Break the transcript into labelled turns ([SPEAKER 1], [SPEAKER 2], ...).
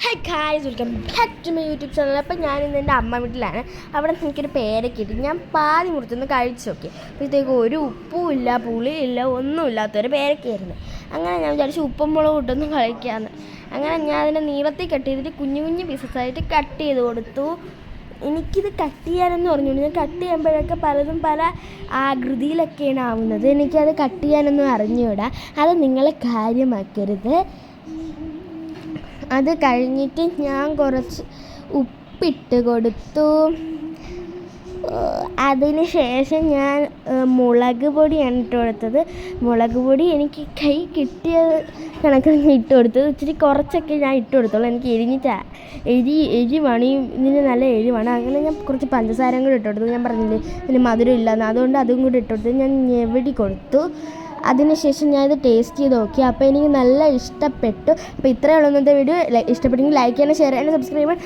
[SPEAKER 1] Hi guys, welcome back to my YouTube channel. അപ്പോൾ ഞാനിന്ന് എൻ്റെ അമ്മ വീട്ടിലാണ്. അവിടെ എനിക്കൊരു പേരയ്ക്ക കിട്ടി. ഞാൻ പാതി മുറിച്ചൊന്ന് കഴിച്ചു നോക്കി. അപ്പോഴത്തേക്ക് ഒരു ഉപ്പും ഇല്ല, പുളിയില്ല, ഒന്നുമില്ലാത്തൊരു പേരയ്ക്കായിരുന്നു. അങ്ങനെ ഞാൻ വിചാരിച്ചു ഉപ്പും മുളകും ഇട്ടൊന്ന് കഴിക്കാമെന്ന്. അങ്ങനെ ഞാൻ അതിനെ നീളത്തിൽ കട്ട് ചെയ്തിട്ട് കുഞ്ഞു കുഞ്ഞു പീസസായിട്ട് കട്ട് ചെയ്ത് കൊടുത്തു. എനിക്കിത് കട്ട് ചെയ്യാനെന്ന് പറഞ്ഞു. ഞാൻ കട്ട് ചെയ്യുമ്പോഴൊക്കെ പലതും പല ആകൃതിയിലൊക്കെയാണ് ആവുന്നത്. എനിക്കത് കട്ട് ചെയ്യാനൊന്നും അറിഞ്ഞുകൂടാ. അത് നിങ്ങൾ കാര്യമാക്കരുത്. അത് കഴിഞ്ഞിട്ട് ഞാൻ കുറച്ച് ഉപ്പിട്ട് കൊടുത്തു. അതിന് ശേഷം ഞാൻ മുളക് പൊടിയാണ് ഇട്ട് കൊടുത്തത്. മുളക് പൊടി എനിക്ക് കൈ കിട്ടിയ കണക്കിന് ഞാൻ ഇട്ട് കൊടുത്തത്. ഇച്ചിരി കുറച്ചൊക്കെ ഞാൻ ഇട്ട് കൊടുത്തോളൂ. എനിക്ക് എരിവാണ്, ഇതിന് നല്ല എരിവാണ്. അങ്ങനെ ഞാൻ കുറച്ച് പഞ്ചസാരയും കൂടി ഇട്ട് കൊടുത്തു. ഞാൻ പറഞ്ഞില്ലേ ഇതിന് മധുരം ഇല്ലയെന്ന്, അതുകൊണ്ട് അതും കൂടി ഇട്ട് കൊടുത്തു. ഞാൻ ഞെവടി കൊടുത്തു. അതിനുശേഷം ഞാനിത് ടേസ്റ്റ് ചെയ്ത് നോക്കി. അപ്പോൾ എനിക്ക് നല്ല ഇഷ്ടപ്പെട്ടു. അപ്പോൾ ഇത്രയേ ഉള്ളൂ ഇന്നത്തെ വീഡിയോ. ഇഷ്ടപ്പെട്ടെങ്കിൽ ലൈക്ക് ചെയ്യാനും ഷെയർ ചെയ്യാനും സബ്സ്ക്രൈബ് ചെയ്യാൻ.